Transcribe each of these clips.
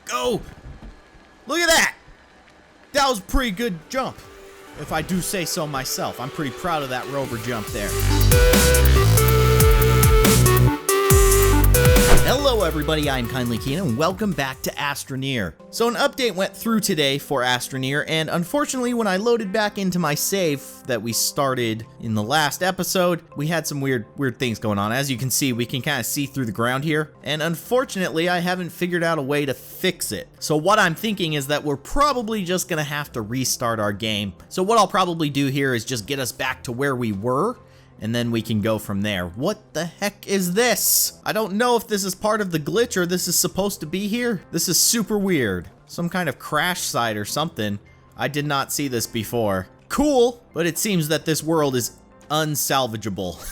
go. Look at that. That was a pretty good jump, if I do say so myself. I'm pretty proud of that rover jump there. Hello everybody, I'm Kindly Keyin, and welcome back to Astroneer. So an update went through today for Astroneer, and unfortunately when I loaded back into my save that we started in the last episode, we had some weird things going on. As you can see, we can kind of see through the ground here, and unfortunately I haven't figured out a way to fix it. So what I'm thinking is that we're probably just gonna have to restart our game. So what I'll probably do here is just get us back to where we were, and then we can go from there. What the heck is this? I don't know if this is part of the glitch or this is supposed to be here. This is super weird. Some kind of crash site or something. I did not see this before. Cool, but it seems that this world is unsalvageable.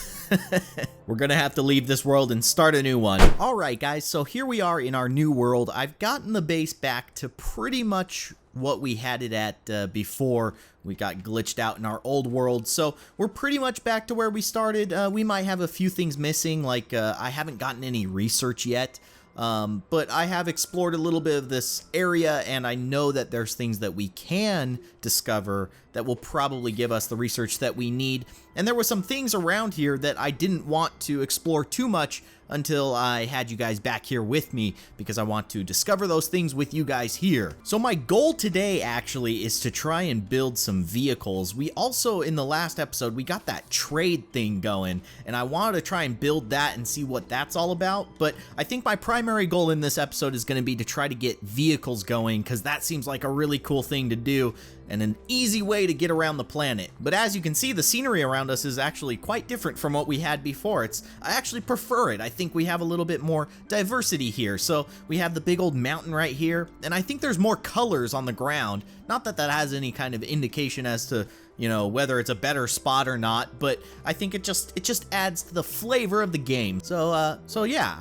We're gonna have to leave this world and start a new one. All right, guys, so here we are in our new world. I've gotten the base back to pretty much what we had it at before we got glitched out in our old world. So we're pretty much back to where we started. We might have a few things missing, like I haven't gotten any research yet. But I have explored a little bit of this area, and I know that there's things that we can discover that will probably give us the research that we need. And there were some things around here that I didn't want to explore too much until I had you guys back here with me, because I want to discover those things with you guys here. So my goal today actually is to try and build some vehicles. We also, in the last episode, we got that trade thing going, and I wanted to try and build that and see what that's all about. But I think my primary goal in this episode is going to be to try to get vehicles going, because that seems like a really cool thing to do and an easy way to get around the planet. But as you can see, the scenery around us is actually quite different from what we had before. I actually prefer it. I think we have a little bit more diversity here. So we have the big old mountain right here, and I think there's more colors on the ground. Not that that has any kind of indication as to, you know, whether it's a better spot or not, but I think it just adds to the flavor of the game. So yeah,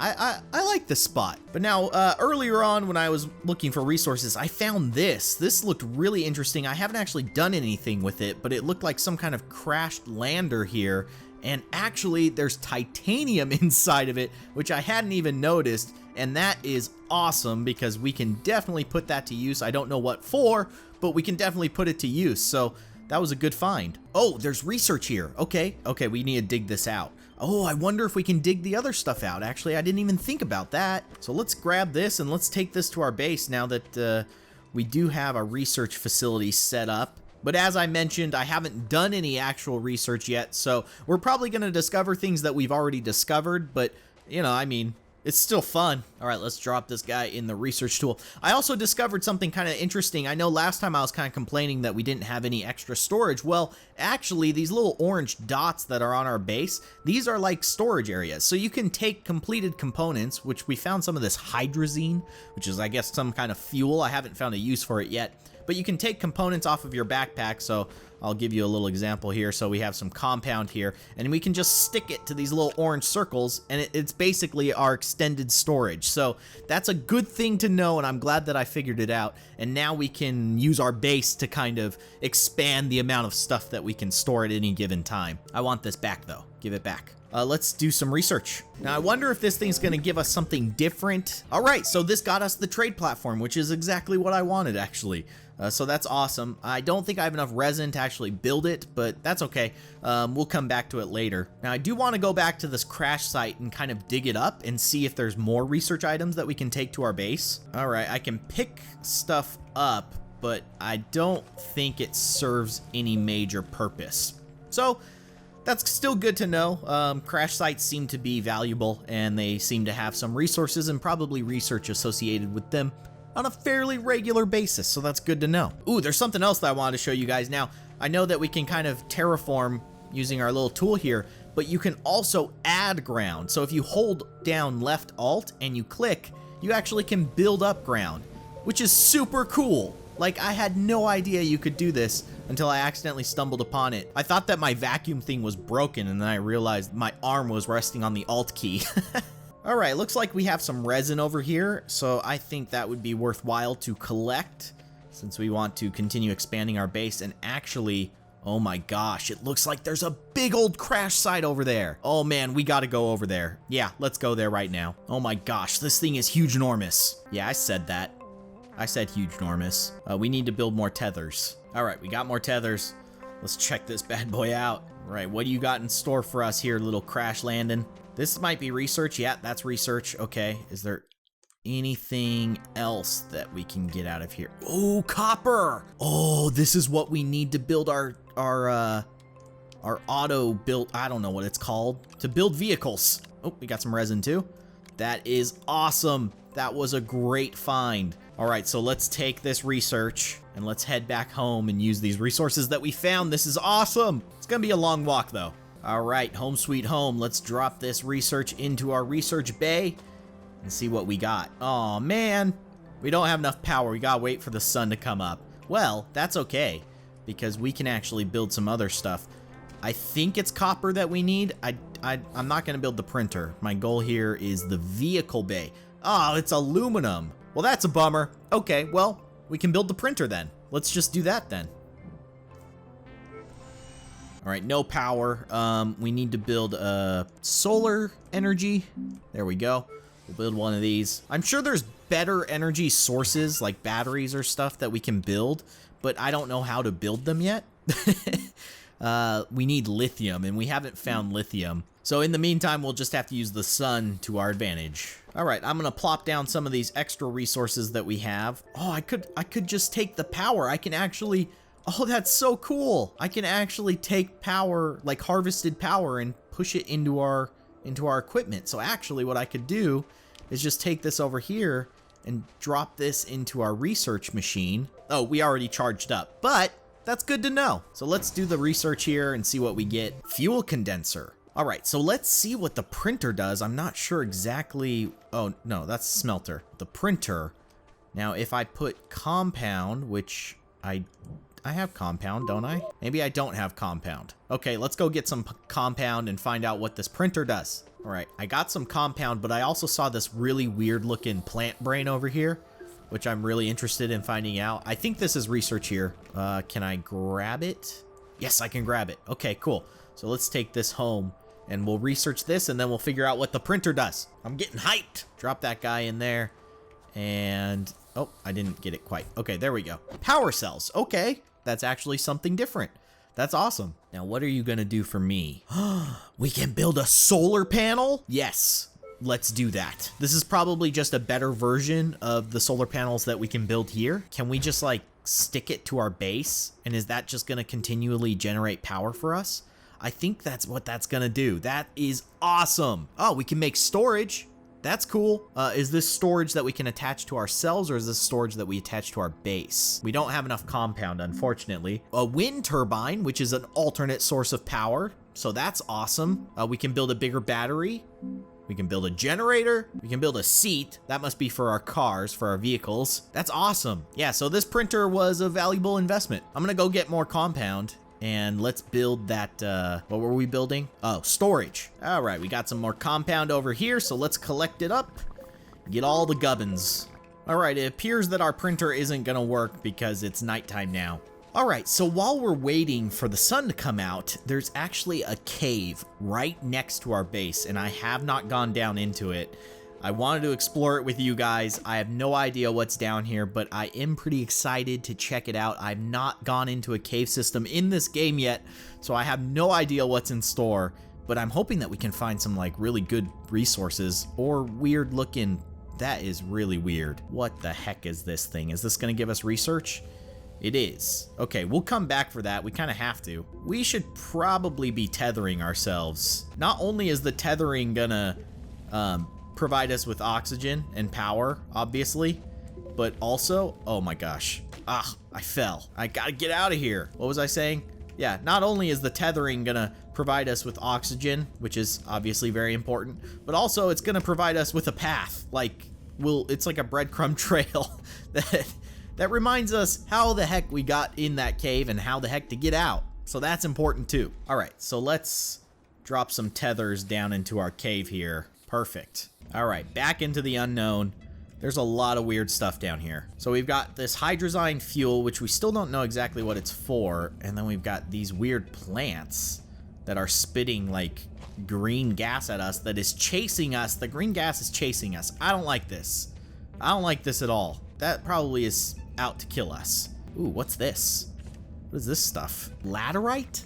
I like this spot. But now, earlier on when I was looking for resources, I found this. This looked really interesting. I haven't actually done anything with it, but it looked like some kind of crashed lander here. And actually, there's titanium inside of it, which I hadn't even noticed. And that is awesome, because we can definitely put that to use. I don't know what for, but we can definitely put it to use. So that was a good find. Oh, there's research here. Okay, we need to dig this out. Oh, I wonder if we can dig the other stuff out. Actually, I didn't even think about that. So let's grab this and let's take this to our base now that we do have a research facility set up. But as I mentioned, I haven't done any actual research yet, so we're probably going to discover things that we've already discovered, but, you know, I mean, it's still fun. All right, let's drop this guy in the research tool. I also discovered something kind of interesting. I know last time I was kind of complaining that we didn't have any extra storage. Well, actually, these little orange dots that are on our base, these are like storage areas. So you can take completed components, which we found some of this hydrazine, which is, I guess, some kind of fuel. I haven't found a use for it yet. But you can take components off of your backpack, so I'll give you a little example here. So we have some compound here, and we can just stick it to these little orange circles, and it's basically our extended storage. So that's a good thing to know, and I'm glad that I figured it out. And now we can use our base to kind of expand the amount of stuff that we can store at any given time. I want this back, though. Give it back. Let's do some research. Now, I wonder if this thing's gonna give us something different. All right, so this got us the trade platform, which is exactly what I wanted, actually. So that's awesome. I don't think I have enough resin to actually build it, but that's okay. We'll come back to it later. Now, I do want to go back to this crash site and kind of dig it up and see if there's more research items that we can take to our base. All right, I can pick stuff up, but I don't think it serves any major purpose. So that's still good to know. Crash sites seem to be valuable, and they seem to have some resources and probably research associated with them on a fairly regular basis, so that's good to know. Ooh, there's something else that I wanted to show you guys. Now, I know that we can kind of terraform using our little tool here, but you can also add ground. So if you hold down left alt and you click, you actually can build up ground, which is super cool. Like, I had no idea you could do this until I accidentally stumbled upon it. I thought that my vacuum thing was broken, and then I realized my arm was resting on the alt key. Alright, looks like we have some resin over here, so I think that would be worthwhile to collect since we want to continue expanding our base. And actually, oh my gosh, it looks like there's a big old crash site over there. Oh man, we gotta go over there. Yeah, let's go there right now. Oh my gosh, this thing is huge enormous. Yeah, I said that. I said huge enormous. We need to build more tethers. All right, we got more tethers. Let's check this bad boy out. All right, what do you got in store for us here, little crash landing? This might be research. Yeah, that's research. Okay, is there anything else that we can get out of here? Oh, copper. Oh, this is what we need to build our auto build. I don't know what it's called, to build vehicles. Oh, we got some resin too. That is awesome. That was a great find. All right, so let's take this research and let's head back home and use these resources that we found. This is awesome. It's gonna be a long walk though. All right, home sweet home. Let's drop this research into our research bay and see what we got. Oh man, we don't have enough power. We gotta wait for the sun to come up. Well, that's okay, because we can actually build some other stuff. I think it's copper that we need. I'm not gonna build the printer. My goal here is the vehicle bay. Oh, it's aluminum. Well, that's a bummer. Okay, well, we can build the printer then. Let's just do that then. All right, no power. We need to build solar energy. There we go. We'll build one of these. I'm sure there's better energy sources like batteries or stuff that we can build, but I don't know how to build them yet. We need lithium, and we haven't found lithium. So in the meantime, we'll just have to use the sun to our advantage. All right, I'm gonna plop down some of these extra resources that we have. Oh, I could just take the power. I can actually, oh, that's so cool. I can actually take power, like harvested power, and push it into our equipment. So actually what I could do is just take this over here and drop this into our research machine. Oh, we already charged up, but that's good to know. So let's do the research here and see what we get. Fuel condenser. All right, so let's see what the printer does. I'm not sure exactly. Oh, no, that's smelter. The printer. Now, if I put compound, which I have compound, don't I? Maybe I don't have compound. Okay, let's go get some compound and find out what this printer does. All right, I got some compound, but I also saw this really weird looking plant brain over here, which I'm really interested in finding out. I think this is research here. Can I grab it? Yes, I can grab it. Okay, cool. So let's take this home and we'll research this and then we'll figure out what the printer does. I'm getting hyped. Drop that guy in there. And, oh, I didn't get it quite. Okay, there we go. Power cells. Okay, that's actually something different. That's awesome. Now, what are you gonna do for me? We can build a solar panel? Yes. Let's do that. This is probably just a better version of the solar panels that we can build here. Can we just like stick it to our base? And is that just gonna continually generate power for us? I think that's what that's gonna do. That is awesome. Oh, we can make storage. That's cool. Is this storage that we can attach to ourselves, or is this storage that we attach to our base? We don't have enough compound, unfortunately. A wind turbine, which is an alternate source of power. So that's awesome. We can build a bigger battery. We can build a generator. We can build a seat. That must be for our cars, for our vehicles. That's awesome. Yeah, so this printer was a valuable investment. I'm gonna go get more compound and let's build that, what were we building? Oh, storage. All right, we got some more compound over here, so let's collect it up. Get all the gubbins. All right, it appears that our printer isn't gonna work because it's nighttime now. All right, so while we're waiting for the sun to come out, there's actually a cave right next to our base, and I have not gone down into it. I wanted to explore it with you guys. I have no idea what's down here, but I am pretty excited to check it out. I've not gone into a cave system in this game yet, so I have no idea what's in store, but I'm hoping that we can find some like really good resources or weird looking. That is really weird. What the heck is this thing? Is this gonna give us research? It is. Okay, we'll come back for that. We kind of have to. We should probably be tethering ourselves. Not only is the tethering gonna provide us with oxygen and power, obviously, but also, oh my gosh. Ah, I fell. I gotta get out of here. What was I saying? Yeah, not only is the tethering gonna provide us with oxygen, which is obviously very important, but also it's gonna provide us with a path. Like, it's like a breadcrumb trail that reminds us how the heck we got in that cave and how the heck to get out. So that's important too. All right, so let's drop some tethers down into our cave here. Perfect. All right, back into the unknown. There's a lot of weird stuff down here. So we've got this hydrazine fuel, which we still don't know exactly what it's for. And then we've got these weird plants that are spitting like green gas at us that is chasing us. The green gas is chasing us. I don't like this. I don't like this at all. that probably is out to kill us. Ooh, what's this? What is this stuff? Laterite?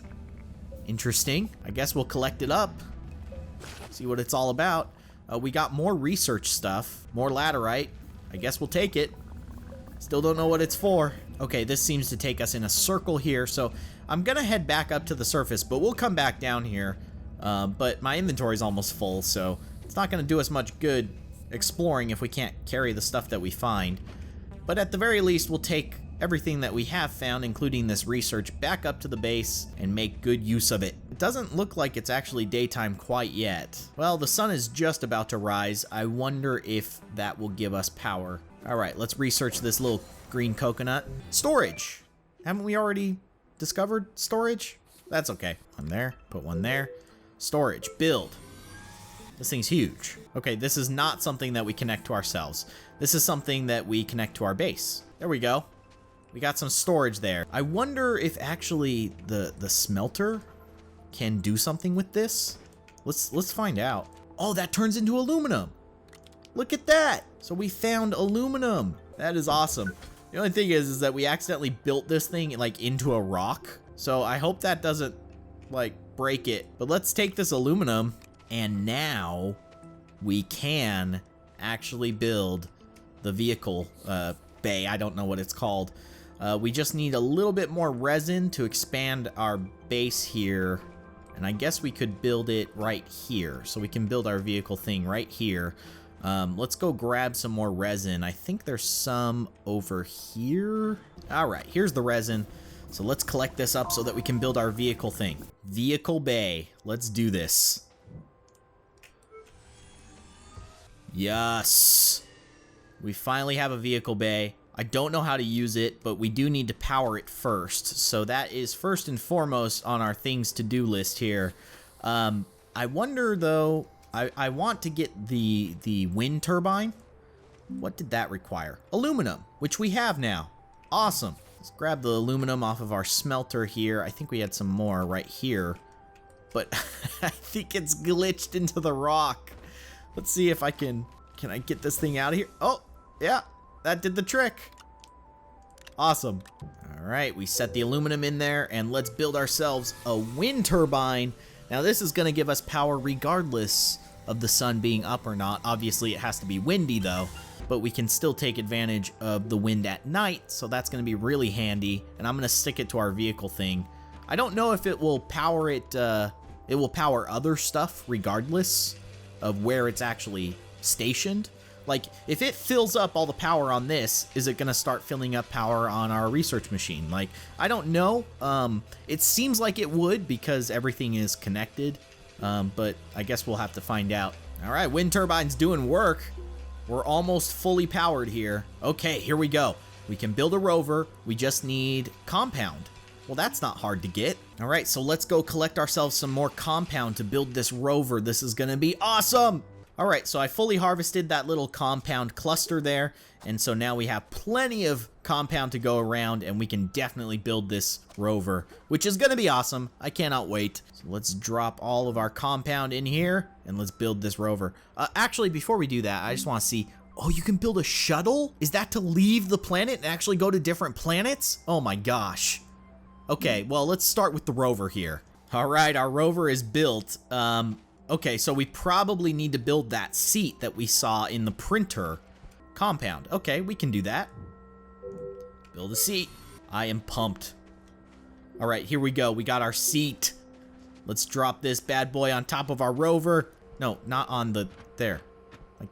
Interesting. I guess we'll collect it up. See what it's all about. We got more research stuff. More laterite. I guess we'll take it. Still don't know what it's for. Okay, this seems to take us in a circle here, so I'm gonna head back up to the surface, but we'll come back down here. But my inventory's almost full, so it's not gonna do us much good exploring if we can't carry the stuff that we find. But at the very least, we'll take everything that we have found, including this research, back up to the base and make good use of it. It doesn't look like it's actually daytime quite yet. Well, the sun is just about to rise. I wonder if that will give us power. All right, let's research this little green coconut. Storage. Haven't we already discovered storage? That's okay. One there, put one there. Storage, build. This thing's huge. Okay, this is not something that we connect to ourselves. This is something that we connect to our base. There we go. We got some storage there. I wonder if actually the smelter can do something with this. Let's find out. Oh, that turns into aluminum. Look at that. So we found aluminum. That is awesome. The only thing is that we accidentally built this thing like into a rock. So I hope that doesn't like break it. But let's take this aluminum and now we can actually build the vehicle bay. I don't know what it's called. We just need a little bit more resin to expand our base here. And I guess we could build it right here. So we can build our vehicle thing right here. Let's go grab some more resin. I think there's some over here. All right, here's the resin. So let's collect this up so that we can build our vehicle thing. Vehicle bay. Let's do this. Yes. We finally have a vehicle bay. I don't know how to use it, but we do need to power it first. So that is first and foremost on our things to do list here. I wonder though, I want to get the wind turbine. What did that require? Aluminum, which we have now. Awesome. Let's grab the aluminum off of our smelter here. I think we had some more right here, but I think it's glitched into the rock. Let's see if I can I get this thing out of here? Oh, yeah. That did the trick. Awesome. All right, we set the aluminum in there and let's build ourselves a wind turbine. Now this is gonna give us power regardless of the sun being up or not. Obviously it has to be windy though, but we can still take advantage of the wind at night. So that's gonna be really handy. And I'm gonna stick it to our vehicle thing. I don't know if it will power it will power other stuff regardless of where it's actually stationed. Like, if it fills up all the power on this, is it gonna start filling up power on our research machine? Like, I don't know. It seems like it would because everything is connected, but I guess we'll have to find out. All right, wind turbine's doing work. We're almost fully powered here. Okay, here we go. We can build a rover. We just need compound. Well, that's not hard to get. All right, so let's go collect ourselves some more compound to build this rover. This is gonna be awesome. All right, so I fully harvested that little compound cluster there, and so now we have plenty of compound to go around, and we can definitely build this rover, which is gonna be awesome. I cannot wait. So let's drop all of our compound in here, and let's build this rover. Actually, before we do that, I just wanna see, oh, you can build a shuttle? Is that to leave the planet and actually go to different planets? Oh my gosh. Okay, well, let's start with the rover here. All right, our rover is built. Okay, so we probably need to build that seat that we saw in the printer compound. Okay, we can do that. Build a seat. I am pumped. All right, here we go. We got our seat. Let's drop this bad boy on top of our rover. No, not on the, there. Like,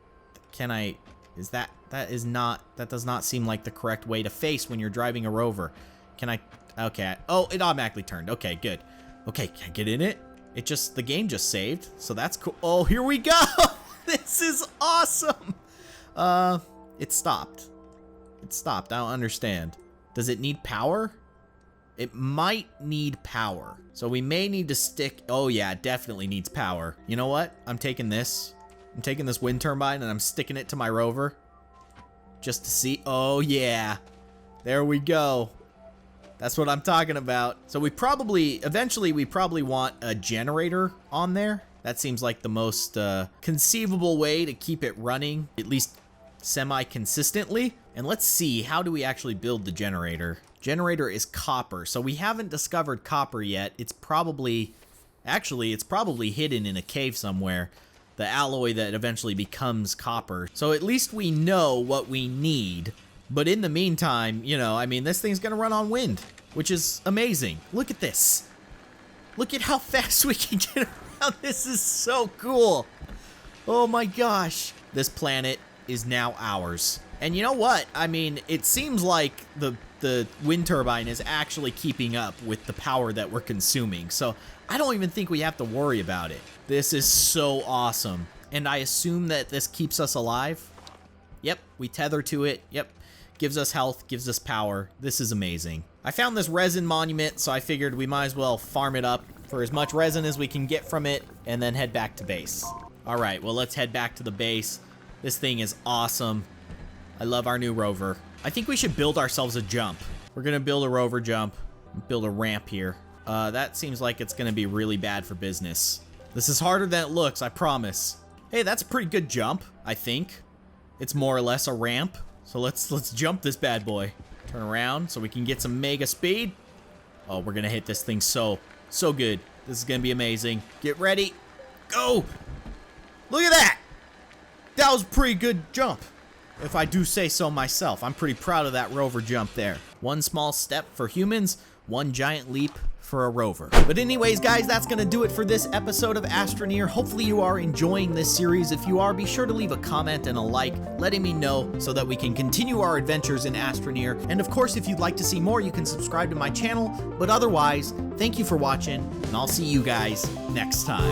can I, is that does not seem like the correct way to face when you're driving a rover. Can I, okay. Oh, it automatically turned. Okay, good. Okay, can I get in it? It just, the game just saved, so that's cool. Oh, here we go. This is awesome. It stopped. It stopped. I don't understand. Does it need power? It might need power. So we may need to stick, oh yeah, it definitely needs power. You know what? I'm taking this. I'm taking this wind turbine and I'm sticking it to my rover. Just to see, oh yeah. There we go. That's what I'm talking about. So we probably, eventually we probably want a generator on there. That seems like the most conceivable way to keep it running, at least semi-consistently. And let's see, how do we actually build the generator? Generator is copper, so we haven't discovered copper yet. It's probably hidden in a cave somewhere. The alloy that eventually becomes copper. So at least we know what we need. But in the meantime, you know, I mean, this thing's gonna run on wind, which is amazing. Look at this. Look at how fast we can get around. This is so cool. Oh my gosh. This planet is now ours. And you know what? I mean, it seems like the wind turbine is actually keeping up with the power that we're consuming. So I don't even think we have to worry about it. This is so awesome. And I assume that this keeps us alive. Yep, we tether to it. Yep, gives us health, gives us power. This is amazing. I found this resin monument, so I figured we might as well farm it up for as much resin as we can get from it and then head back to base. All right, well, let's head back to the base. This thing is awesome. I love our new rover. I think we should build ourselves a jump. We're gonna build a rover jump, build a ramp here. That seems like it's gonna be really bad for business. This is harder than it looks, I promise. Hey, that's a pretty good jump, I think. It's more or less a ramp. So let's jump this bad boy. Turn around so we can get some mega speed. Oh, we're gonna hit this thing so good. This is gonna be amazing. Get ready, go! Look at that! That was a pretty good jump, if I do say so myself. I'm pretty proud of that rover jump there. One small step for humans, one giant leap for a rover. But anyways, guys, that's gonna do it for this episode of Astroneer. Hopefully you are enjoying this series. If you are, be sure to leave a comment and a like, letting me know so that we can continue our adventures in Astroneer. And of course, if you'd like to see more, you can subscribe to my channel. But otherwise, thank you for watching, and I'll see you guys next time.